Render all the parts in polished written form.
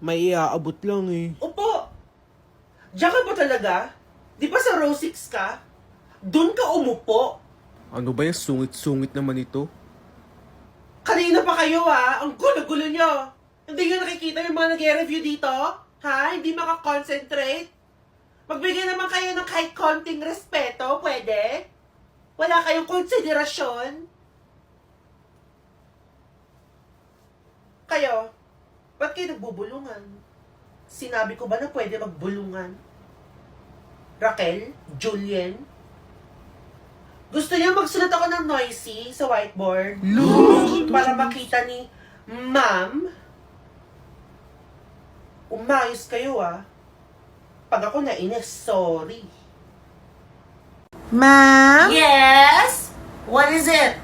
May iaabot lang eh. Opo! Diyan ka ba talaga? Di ba sa row 6 ka? Doon ka umupo. Ano ba yung sungit-sungit naman ito? Kanina pa kayo ang gulo-gulo nyo. Hindi nyo nakikita yung mga nag-review dito? Ha? Hindi makakonsentrate? Magbigay naman kayo ng kahit konting respeto, pwede? Wala kayong konsiderasyon? Kayo, ba't kayo nagbubulungan? Sinabi ko ba na pwede magbulungan? Raquel? Julien? Gusto niyo magsulat ako ng noisy sa whiteboard? Para makita ni Ma'am? Umayos kayo Pag ako nainis, sorry. Ma'am? Yes? What is it?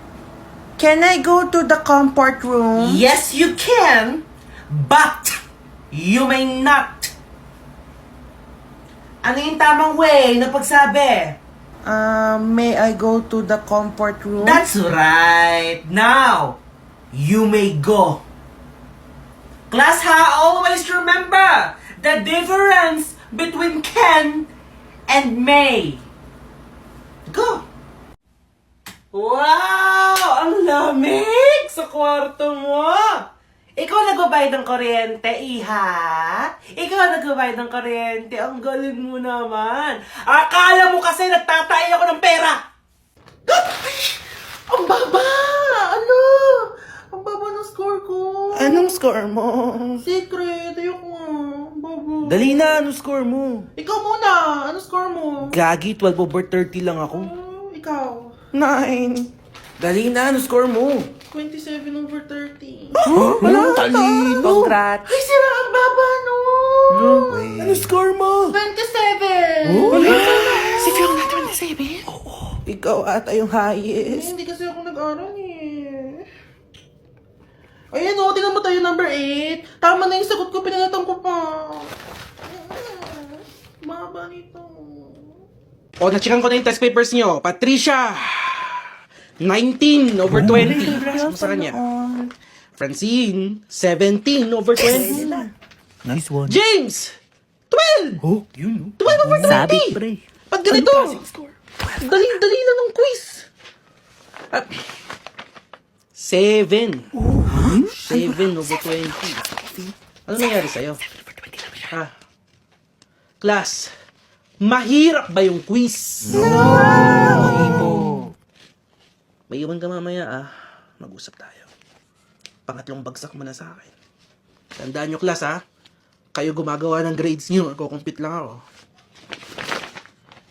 Can I go to the comfort room? Yes, you can, but you may not. Ano yung tamang way na pagsabi? May I go to the comfort room? That's right. Now, you may go. Class always remember the difference between can and may. Go. Wow! Ang lamig sa kwarto mo! Ikaw nagbabayad ng kuryente, iha? Ikaw nagbabayad ng kuryente, ang galing mo naman. Akala mo kasi nagtatay ako ng pera. Ang baba! Ano? Ang baba ng score ko. Anong score mo? Secret. Ayoko nga. Ang baba. Dali na, anong score mo? Ikaw muna. Ano score mo? Gagi, 12 over 30 lang ako. Ikaw. 9. Dali na, anong score mo? 27 over 30. Wala talino. Congrats. Ay, sira ang baba, no? Anong score mo? 27! Si Fiona, 27? Oo. Ikaw ata yung highest. Hindi kasi ako nag-aral Ayan tingnan mo tayo number 8. Tama na yung sagot ko, pinanatang ko pa. Baba nito. Na-checkan ko na yung test papers nyo. Patricia, 19 over 20. Kamusta kanya? Francine, 17 over 20. Nice one. James, 12! Oh, yun. 12 over 20! Sabi, pre. Pag ganito, dali-dali lang ng quiz. 7. 7 over 20. Ano nangyari sa'yo? Class, mahirap ba yung quiz? May iwan ka mamaya Mag-usap tayo. Pangatlong bagsak mo na sa akin. Tandaan nyo, class Kayo gumagawa ng grades nyo. Nagko-compete lang ako.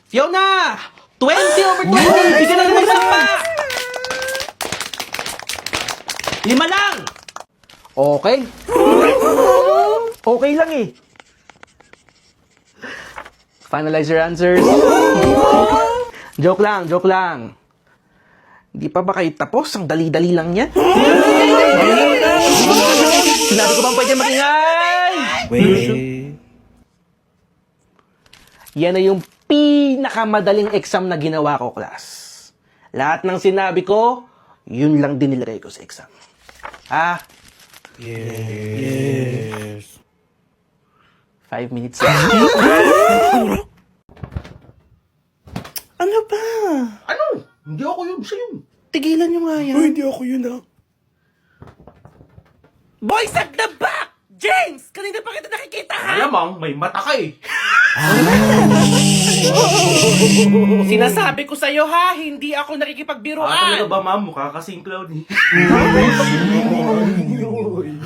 Fiona! 20 over 20! Bigyan na ng bagsak pa! 5 lang! Okay. Okay lang Finalize your answers. Joke lang, joke lang. Hindi pa ba kayo tapos? Ang dali-dali lang yan. Sinabi ko bang pwede makingay? Wait. Yan na yung pinakamadaling exam na ginawa ko, class. Lahat ng sinabi ko, yun lang din nilagay ko sa exam. Yes. 5 minutes lang. Ano ba? Ano? Hindi ako yun. Siya yun. Tigilan nyo nga yan. Hindi ako yun Boys at the back! James! Kanina pa kita nakikita, ha? Alamang, may mata ka Sinasabi ko sa'yo, ha? Hindi ako nakikipagbiruan. Talaga ba, ma'am? Mukha kasing clown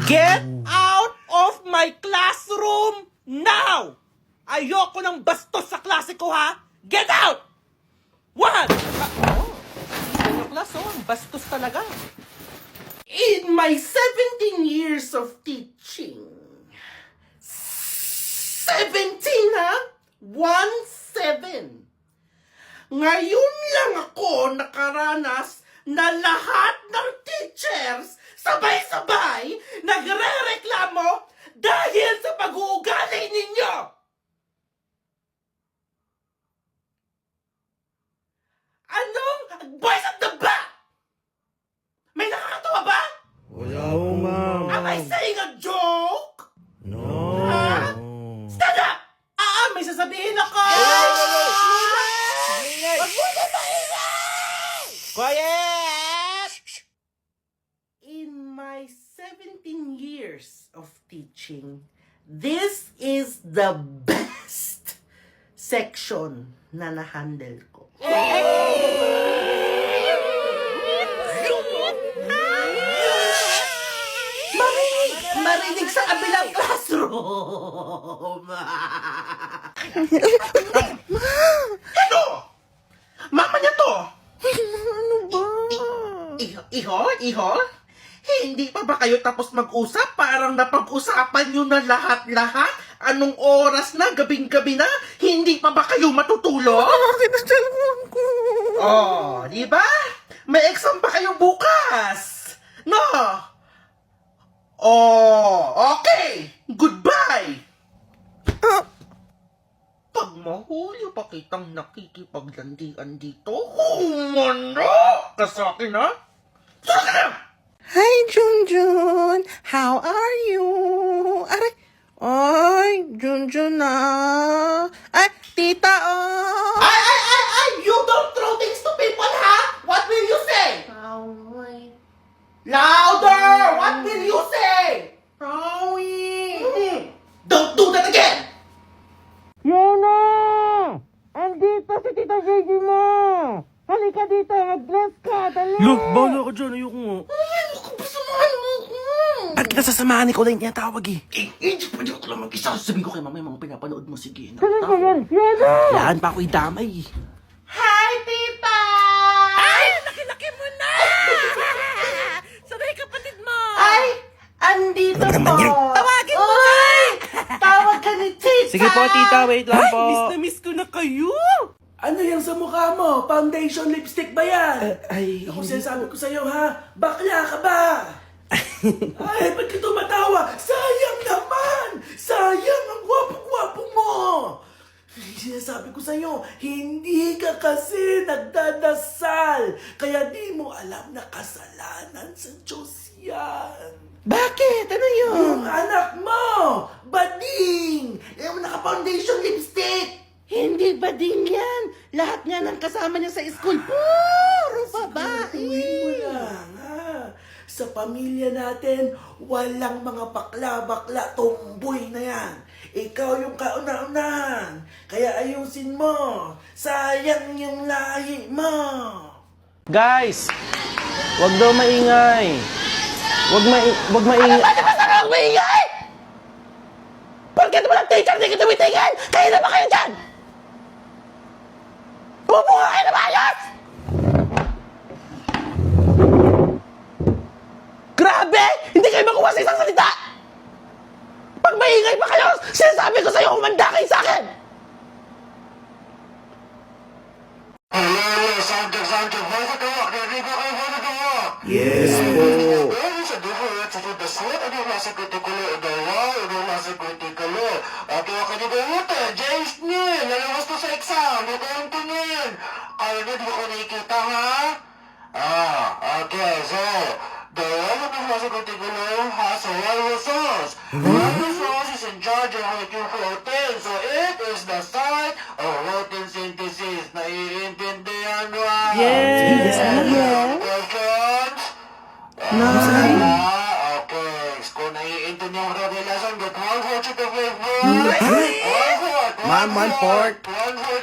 Get out of my classroom now! Ayoko ng bastos sa klase ko, ha? Get out! 1! Class, ang bastos talaga. In my 17 years of teaching, 17 1-7. Ngayon lang ako nakaranas na lahat ng teachers sabay-sabay nagre-reklamo dahil sa pag-uugali ninyo. Anong boys at the back? May nakakatawa ba? Wala po, ma'am. Am I saying a joke? No. ako! Quiet! In my 17 years of teaching, this is the best section na na-handle ko. Marinig sa kabilang classroom. Ano? Mama niya to. Ano ba? Iho? Hindi pa ba kayo tapos mag-usap? Parang napag-usapan nyo na lahat-lahat? Anong oras na? Gabing-gabi na? Hindi pa ba kayo matutulog? Bakit ang cellphone ko? Oh, di ba? May exam pa kayo bukas. No? Oh, okay. Goodbye. Pag mahuli pa kitang nakikipaglandian dito, humanda ka sa akin, ha? Saan ka na? Hi, Junjun! How are you? Aray! Ay, Junjun na! Ay, tita, oh! Ay! You don't throw things to people, ha? What will you say? Louder! What will you say? Don't do that again! Yona! Andito si Tita Gigi mo! Halika dito, mag-bless ka, dali! Look, bahala ka dyan. Ayoko nga. Samahan mo ko! Ba't kita sasamahan? Ikaw lang tinatawag eh. Pwede ko lang mag-isa. Sabihin ko kay mama yung mga pinapanood mo. Sige. Saan ba yan? Yona! Yan pa ako idamay. Hi, tita! Ay, laki-laki mo na! Sabay kapatid mo! Ay! Andito Ano naman po! yan? Tawagin mo Ay! Tawag ka ni tita! Sige po, tita. Wait lang po. Miss na miss ko na kayo! Ano yan sa mukha mo? Foundation lipstick ba yan? Ay, Ako hindi sinasabi ko sa'yo ha, bakla ka ba? Ay, ba't ka tumatawa? Sayang naman! Sayang ang gwapo-gwapo mo! Sinasabi ko sa'yo, hindi ka kasi nagdadasal. Kaya di mo alam na kasalanan sa Diyos yan. Bakit? Ano yun? Yung anak mo, bading! Yung naka-foundation lipstick! Hindi ba din yan? Lahat nga ng kasama niya sa school, puro babae. Tuwing mo lang, ha? Sa pamilya natin, walang mga bakla-bakla, tomboy na yan. Ikaw yung kauna-unahan. Kaya ayusin mo. Sayang yung lahi mo. Guys, wag daw maingay. Wag maingay. Ano maingay? Porket mo lang teacher, di kita mitigil! Kaya na ba kayo dyan? Bumuha kayo na maayos! Grabe! Hindi kayo makuha sa isang salita! Pag maingay pa kayo, sinasabi ko sa'yo, humanda kayo sa akin! Yes po. Okay, so the one of the particular has a one resource. One resource is in charge of making protein, so it is the site of protein synthesis. Naiintindihan mo? Yes, Questions? Okay. Kung naiintindihan mo rin lesson, get 1/4 to the flavor. 1/4. 1/4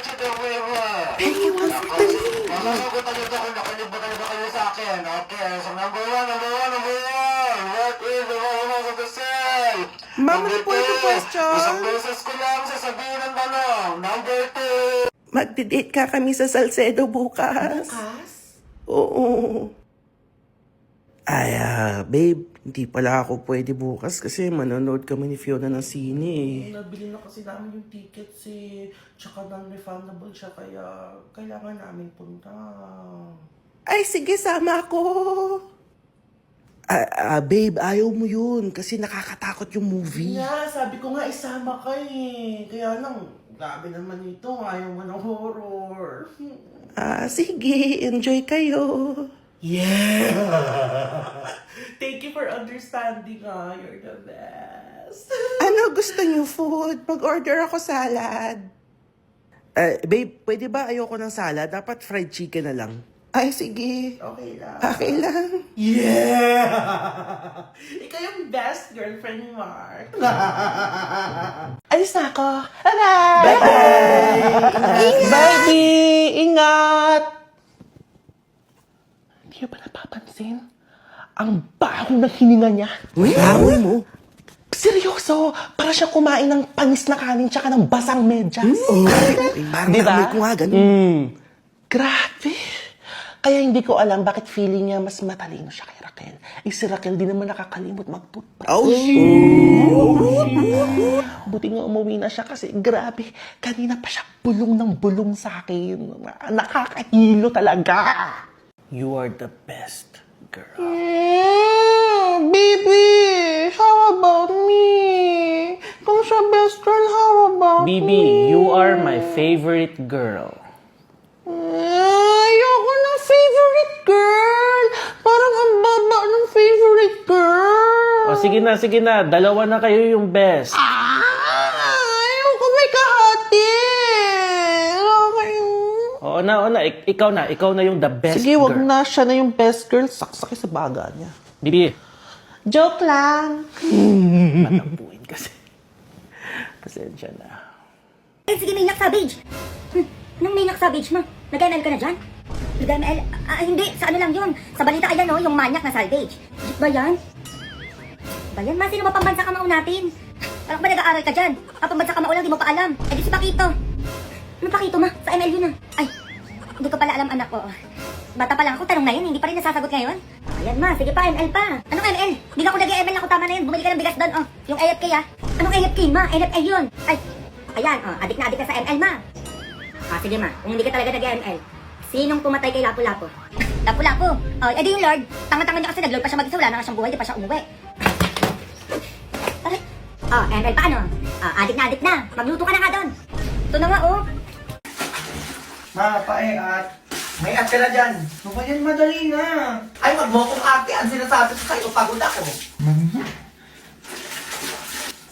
to the flavor. Masasagutan nyo ito kung nakalimutan nyo ba kayo sa akin. Okay, so number one. What is the volume of the cell? Ma'am, ano po Number yung two, question? Isang beses ko lang sasabihin ang tanong. Number two. Magdi-date ka kami sa Salcedo bukas. Oo. Ay, babe, hindi pala ako pwede bukas kasi manonood kami ni Fiona ng sine eh. Nabili na kasi namin yung tickets eh. Tsaka non-refundable siya, kaya kailangan namin punta. Ay, sige, sama ako. Babe, ayaw mo yun kasi nakakatakot yung movie. Nga, sabi ko nga isama ka eh. Kaya lang, grabe naman ito. Ayaw mo ng horror. Sige, enjoy kayo. Yeah! Thank you for understanding, You're the best. Ano gusto niyo food? Mag-order ako salad. Babe, pwede ba ayoko ng salad? Dapat fried chicken na lang. Ay, sige. Okay lang. Okay lang. Yeah! Ikaw yung best girlfriend ni Mark. Alis na ako. Bye-bye! Bye-bye! Baby! Ingat! Hindi niyo ba napapansin? Ang baho ng hininga niya. Uy, amoy mo. Seryoso! Para siya kumain ng panis na kanin tsaka ng basang medyas. Parang Di ba? naamoy ko nga ganun. Grabe! Kaya hindi ko alam bakit feeling niya mas matalino siya kay Raquel. Eh si Raquel di naman nakakalimot mag-toothbrush. Oh, shit! Buti nga umuwi na siya kasi grabe, kanina pa siya bulong ng bulong sa akin. Nakakahilo talaga. You are the best girl. Baby, how about me? Kung siya best girl, how about Bibi, you are my favorite girl. Ayoko ng favorite girl. Parang ang baba ng favorite girl. O sige na, dalawa na kayo yung best. Ayoko may kahati. Okay. Oo na, ikaw na yung the best Sige, wag girl. na. Siya na yung best girl. Saksaki sa baga niya. Bibi, Joke lang. patampuin kasi. Pasensya na. Eh, sige, Maniac Savage. Anong Maniac Savage mo? Nag-ML ka na dyan? Nag-ML? Hindi. Sa ano lang yun? Sa balita ayan, no? Yung Maniac na Salvage. Ba yan? Ba yan? Ma, sino ba pambansa kamao natin? Parang ba nag-aaral ka dyan? Pambansa kamao lang, di mo pa alam. Eh, di si Pakito. Anong Pakito, ma? Sa ML yun, Ay, hindi ko pala alam, anak ko. Bata pa lang ako, tanong na yun. Hindi pa rin nasasagot ngayon. Ayan, ma. Sige pa, ML pa. Anong ML? Hindi na ako nag-ML na ako. Tama na yun. Bumili ka ng bigas doon, Yung AFK, Anong AFK, ma? NFA yun. Ay, ayan, adik na ka sa ML, ma. Sige ma, kung hindi ka talaga nag-ML, sinong pumatay kay Lapu-Lapu? Lapu-Lapu? Edi yung Lord, tanga-tanga niya kasi nag-Lord pa siya mag-isa, wala na nga siyang buhay, di pa siya umuwi. Aray. ML pa ano? Adik na, magluto ka na nga doon. Ito na nga, Ma, at may at ka na dyan. Ano ba yan? Madali na. Ay, wag mo akong ate. Ang sinasabi ko sa'yo, pagod ako.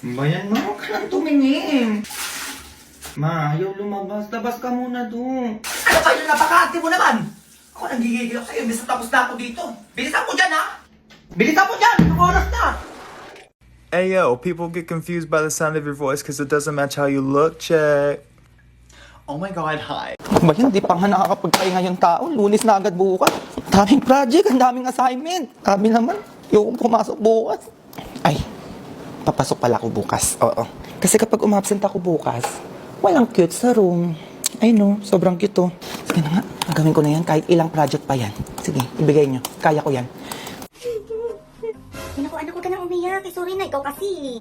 Ano ba yan, ma? Huwag ka lang tumingin. Ma, ayaw lumabas. Labas ka muna doon. Ano ba yun? Napaka-ate mo naman. Ako nanggigigil ako sa'yo. Imbis na tapos na ako dito. Bilisan mo dyan, ha? Bilisan mo dyan! Anong oras na? Hey yo, people get confused by the sound of your voice because it doesn't match how you look. Check. Oh my God, hi. Ba yan? Di pa nga nakakapagpahinga yung tao. Lunes na agad bukas. Daming project, ang daming assignment. Sabi naman, yung pumasok bukas. Ay, papasok pala ako bukas. Oo. Kasi kapag umabsent ako bukas, walang cute sa room. Ay no, sobrang cute to. Sige na nga, gagawin ko na yan kahit ilang project pa yan. Sige, ibigay nyo. Kaya ko yan. Ay, naku, anak, huwag ka nang umiyak. Sorry na, ikaw kasi.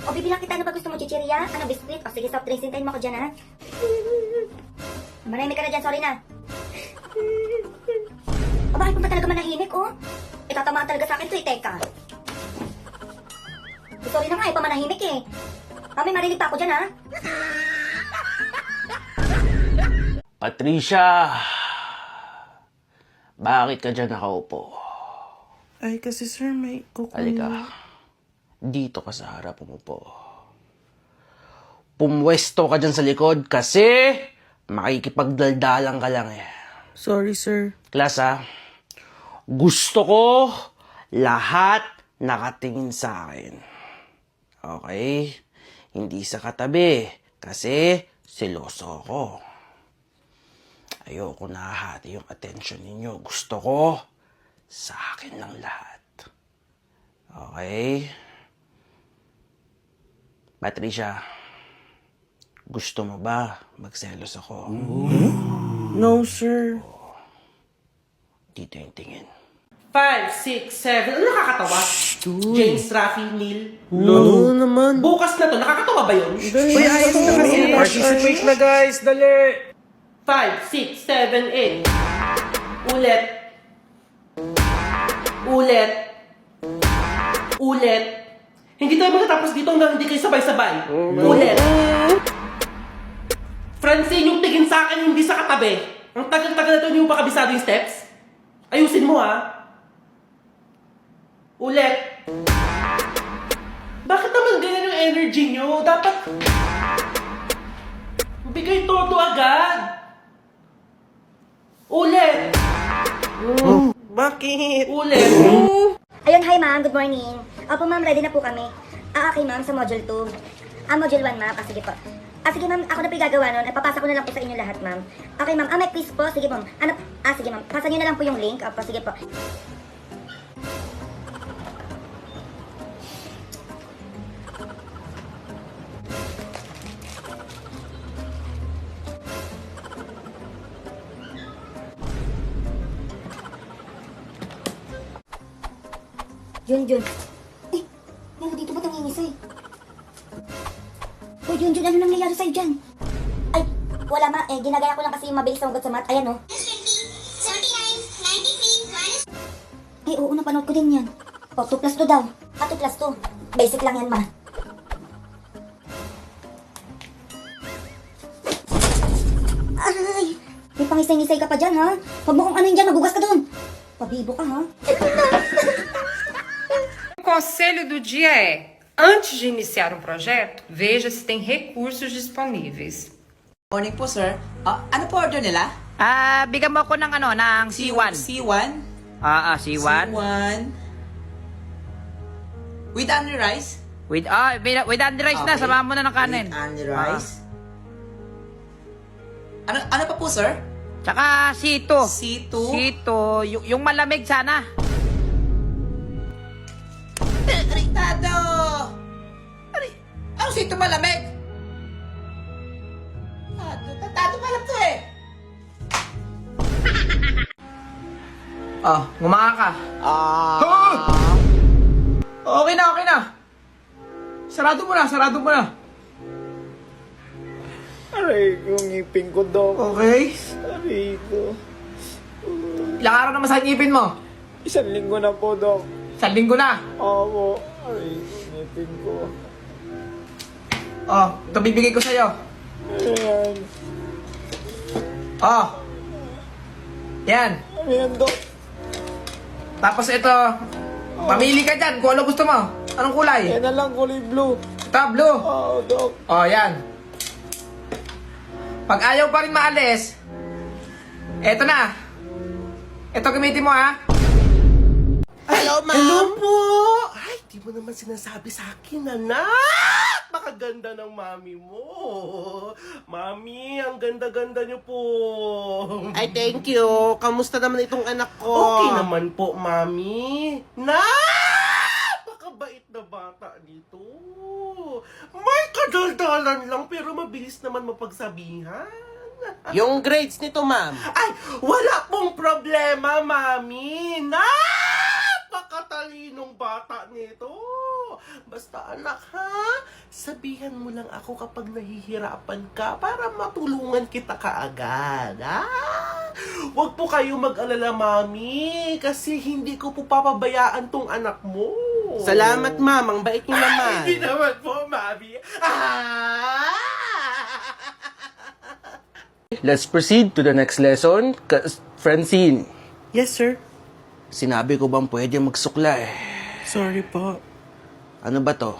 O, bibilang kita, ano ba gusto mo, chichirya? Ano, biscuit? O, sige, soft drinks, hintayin mo ako dyan, ha? Marami ka na dyan, sorry na. O, bakit mo ba talaga manahimik, Tatamaan talaga sa akin to, teka. Sorry na nga, pamanahimik, Mami, marinig pa ako dyan, ha? Patricia, bakit ka dyan nakaupo? Ay, kasi sir, may Halika. Dito ka sa harap umupo. Pumwesto ka dyan sa likod kasi makikipagdaldalan ka lang Sorry, sir. Class gusto ko lahat nakatingin sa akin. Okay? Hindi sa katabi kasi seloso ako. Ayoko nahahati yung attention ninyo. Gusto ko sa akin lang lahat. Okay? Patricia, gusto mo ba magselos ako? No, sir. Dito yung tingin. 5, 6, 7. Ano nakakatawa? James, Rafi, Neil. No naman. Bukas na to. Nakakatawa ba yun? Uy, ayos na kasi. Participate na guys, dali! 5, 6, 7, 8. Ulit. Ulit. Hindi tayo matatapos dito hanggang hindi kayo sabay-sabay. Ulit. Francine, yung tingin sa akin, hindi sa katabi. Ang tagal-tagal na ito, hindi mo pa kabisado yung steps. Ayusin mo, Ulit. Bakit naman ganyan yung energy nyo? Dapat Bigay todo agad! Ulit! Bakit? Ulit! Ayun, hi ma'am, good morning. Opo ma'am, ready na po kami. Okay ma'am, sa module 2. Module 1 ma'am, sige po. Sige ma'am, ako na po yung gagawa nun. Papasa ko na lang po sa inyo lahat ma'am. Okay ma'am, may quiz po, sige ma'am. Sige ma'am, pasa nyo na lang po yung link. Opo, sige po. Junjun. Eh, meron dito ba't nangingisay? Uy, Junjun, ano nangyayari sa'yo dyan? Ay, wala ma. Ginagaya ko lang kasi yung mabilis na ugat sa mat. Ayan, oh. Ay, oo, napanood ko din yan. 2 plus 2 daw. 2 plus 2. Basic lang yan, ma. Ay, may pangisay-ngisay ka pa dyan, ha? Huwag mo kung ano yun dyan, magugas ka dun. Pabibo ka, ha? O conselho do dia é: antes de iniciar um projeto, veja se tem recursos disponíveis. Morning po, sir. Ano po order nila? Bigyan mo ako ng ng C1. C1? C1. C1. With only rice? With only rice na, Okay. samahan mo na ng kanin. With only rice? Ano pa po, sir? Tsaka C2. C2? C2, yung malamig sana. Aritado! Ano C2 malamig? Tatado pa lang to eh. Ngumaka ka. Okay na. Sarado mo na. Aray, yung ngipin ko, Dok. Okay? Aray ko. Ilang araw na masakit ngipin mo? 1 linggo na po, Dok. 1 linggo na. Opo. Aray ko, ngipin ko. Ito bibigay ko sa'yo. Ayan. Yan. Ano yan, Dok? Tapos ito, mamili ka dyan kung ano gusto mo. Anong kulay? Yan na lang, kulay blue. Ito, blue. Oo, Dok. Yan. Pag ayaw pa rin maalis, eto na. Ito gamitin mo, ha? Hello, ma'am! Hello po! Ay, di mo naman sinasabi sa akin, anak! Napakaganda ng mami mo. Mami, ang ganda-ganda niyo po. Ay, thank you. Kamusta naman itong anak ko? Okay naman po, mami. Napakabait na bata dito. May kadaldalan lang pero mabilis naman mapagsabihan. Yung grades nito, ma'am? Ay, wala pong problema, mami. Napakatalinong bata nito. Basta anak, ha? Sabihan mo lang ako kapag nahihirapan ka para matulungan kita kaagad, ha? Huwag po kayo mag-alala, mami, kasi hindi ko po papabayaan tong anak mo. Salamat, ma'am. Ang bait niyo naman. Hindi naman po, mami. Let's proceed to the next lesson. Francine, Yes, sir. sinabi ko bang pwede magsukla eh? Sorry po. Ano ba to?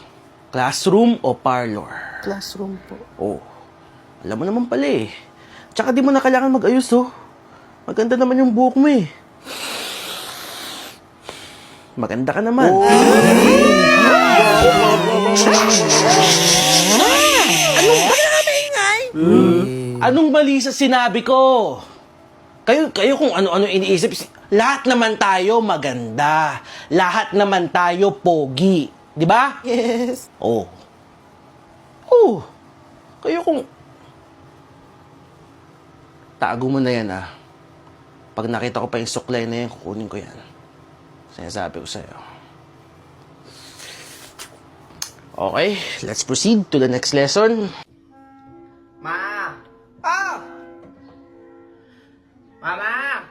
Classroom o parlor? Classroom po. Alam mo naman pala eh. Tsaka di mo na kailangan mag-ayos oh. Maganda naman yung buhok mo eh. Maganda ka naman. Anong mali sa sinabi ko? Kayo kung ano-ano iniisip. Lahat naman tayo maganda. Lahat naman tayo pogi. Di ba? Yes. Kayo kung... Tago mo na yan ah. Pag nakita ko pa yung suklay na yan, kukunin ko yan. Sinasabi ko sa'yo. Okay, let's proceed to the next lesson. Ma! Mama!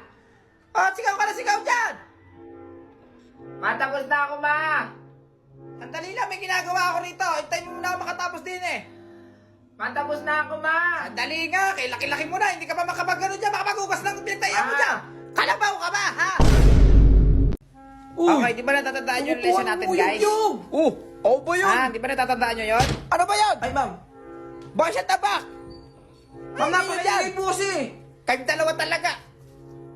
Sigaw ka na sigaw dyan! Matapos na ako, ma! Sandali lang, may ginagawa ako rito. Hintayin mo muna ako makatapos din eh. Matapos na ako, ma! Sandali nga, kay laki-laki mo na. Hindi ka pa makapagano dyan. Makapagugas lang kung pinagtayan mo dyan. Kalabaw ka ba, ha? Okay, di ba natatandaan yung lesson natin, guys? Ba yun? Di ba natatandaan nyo yun? Ano ba yun? Ay, ma'am. Bash at tabak! Ma'am, napakingay po kasi. Kayong dalawa talaga.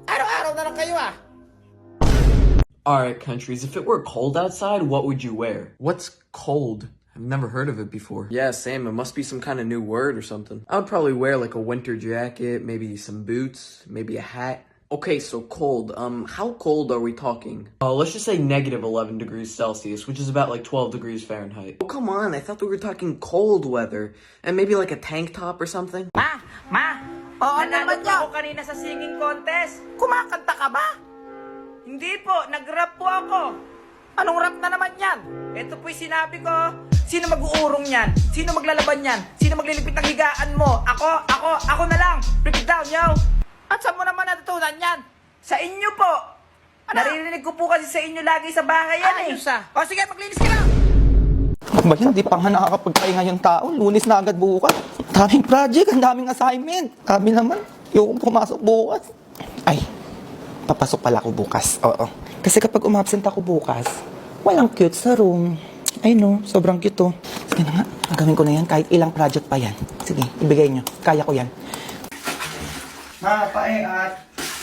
Araw-araw na lang kayo ah. Alright, countries, if it were cold outside, what would you wear? What's cold? I've never heard of it before. Yeah, same. It must be some kind of new word or something. I would probably wear like a winter jacket, maybe some boots, maybe a hat. Okay, so cold. How cold are we talking? Let's just say negative 11 degrees Celsius, which is about like 12 degrees Fahrenheit. Oh, come on. I thought we were talking cold weather. And maybe like a tank top or something? Ma! Oo naman ako kanina sa singing contest. Kumakanta ka ba? Hindi po, nag-rap po ako. Anong rap na naman yan? Ito po'y sinabi ko. Sino mag-uurong yan? Sino maglalaban yan? Sino maglilipit ng higaan mo? Ako na lang. Break it down, yo. At saan mo naman natutunan yan? Sa inyo po. Naririnig ko po kasi sa inyo lagi sa bahay yan O sige, maglinis ka lang. Ano ba yan? Di pa nga nakakapagpahinga yung tao. Lunes na agad bukas. Daming project, ang daming assignment. Sabi naman, yung pumasok bukas. Ay, papasok pala ako bukas. Oo. Kasi kapag umabsent ako bukas, walang cute sa room. Ay no, sobrang cute to. Sige na nga, gagawin ko na yan kahit ilang project pa yan. Sige, ibigay nyo. Kaya ko yan. At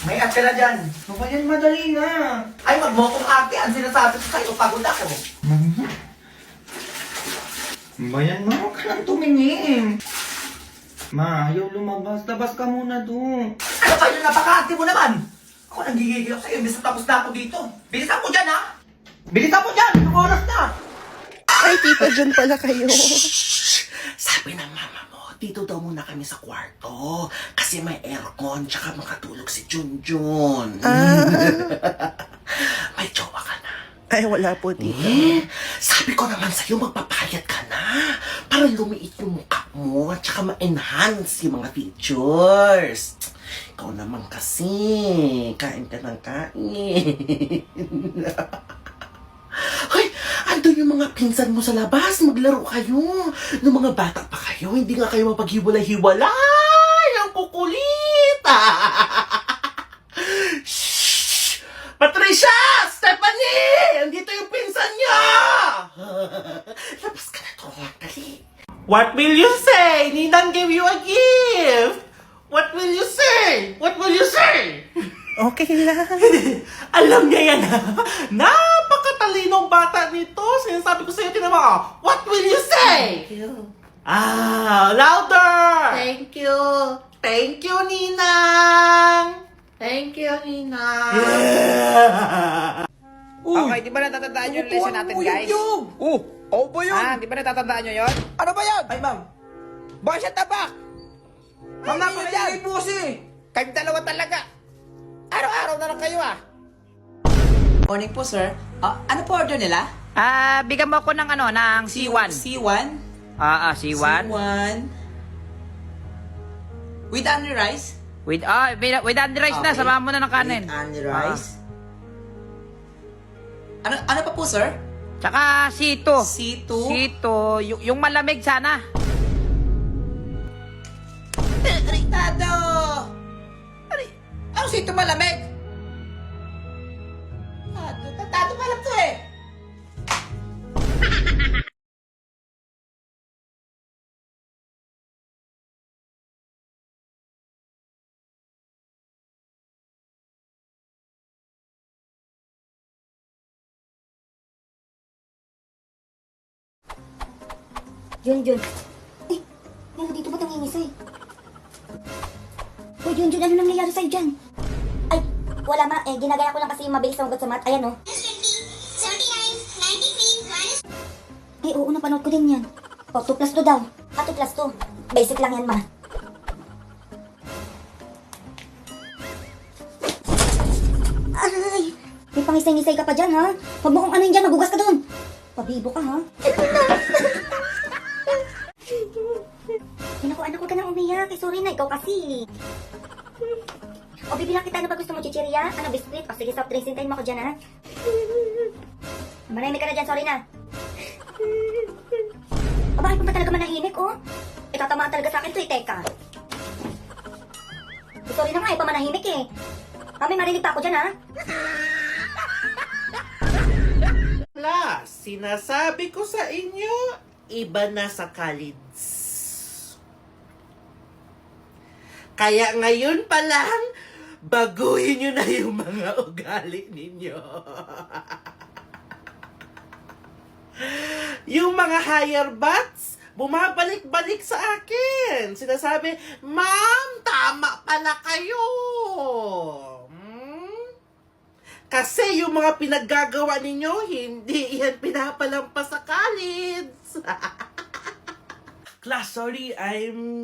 may at ka na dyan. Ano ba yan, madali na. Ay, wag mo akong ate. Ang sinasabi ko sa'yo, pagod ako. Bayan mo, huwag ka nang tumingin. Ma, ayaw lumabas. Labas ka muna doon. Ano kayo, napaka-ate mo naman. Ako nanggigigil ako sa'yo, imbes na tapos na ako dito. Bilisan mo dyan, ha? Bilisan mo dyan! Anong oras na? Ay, tita, dyan pala kayo. Sabi ng mama mo, dito daw muna kami sa kwarto. Kasi may aircon, tsaka makatulog si Junjun. May jowa ka na. Ay, wala po, tita. Sabi ko naman sa'yo, magpapayat ka na. Para lumiit yung mukha mo, at tsaka ma-enhance yung mga features. Ikaw naman kasi, kain ka ng kain. Hoy, andun yung mga pinsan mo sa labas. Maglaro kayo. Nung mga bata pa kayo, hindi nga kayo mapaghiwalay-hiwalay. Ang kukulit. Shhh! Patricia! Stephanie! Andito yung pinsan niya! Labas ka na to. Dali. What will you say? Ninang gave you a gift. What will you say? What will you say? Okay lang. Alam niya yan, ha? Napakatalinong bata nito. Sinasabi ko sa'yo, tinan mo. What will you say? Thank you. Louder! Thank you. Thank you, Ninang. Thank you, Ninang. Okay, di ba natatandaan yung lesson natin, guys? Oh ba yun? Di ba natatandaan nyo yun? Ano ba yun? Ay, ma'am. Boy, shut the fuck! Ma'am, napakingay po kasi. Kayong dalawa talaga. Araw-araw na lang kayo ah. Morning po, sir. Ano po order nila? Bigyan mo ako ng ng C1. C1? C1. C1. With onion rice? With onion rice na, Okay. samahan mo na ng kanin. With onion rice. Ano pa po, sir? Tsaka C2. C2? C2, yung malamig sana. Ritado! Ano C2 malamig? Tado pala to eh. Junjun. Eh, meron dito ba't nangingisay? Uy, Junjun, ano nangyayari sa'yo dyan? Ay, wala ma. Ginagaya ko lang kasi yung mabilis na hugot sa mat. Ayan, oh. 79, 93, Eh, oo, napanood ko din yan. O, 2 plus 2 daw. 2 plus 2. Basic lang yan, ma. Ay! May pangisay-ngisay ka pa dyan, ha? Huwag mo kung ano yun dyan, magugas ka dun. Pabibo ka, ha? Naku, anak, huwag ka nang umiyak. Eh, sorry na, ikaw kasi. O, bibilang kita, ano ba gusto mo, chichirya? Ano, biskuit? O, sige, soft drinks, hintayin mo ako dyan, ha? Manahimik ka na dyan, sorry na. O, bakit pa talaga manahimik, oh? Itatamaan talaga sa akin to, teka. Sorry na nga, pamanahimik eh. Mami, marinig pa ako dyan, ha? La, sinasabi ko sa inyo, iba na sa college. Kaya ngayon pa lang, baguhin nyo na yung mga ugali ninyo. Yung mga higher bats, bumabalik-balik sa akin. Sinasabi, Ma'am, tama pala kayo. Kasi yung mga pinaggagawa ninyo, hindi yan pinapalampas sa college. Class, sorry,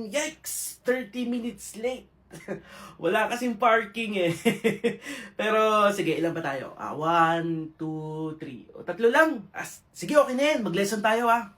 yikes, 30 minutes late. Wala kasing parking eh. Pero, sige, ilan ba tayo? 1, 2, 3. O, 3 lang. Sige, okay na yan. Mag-lesson tayo ah.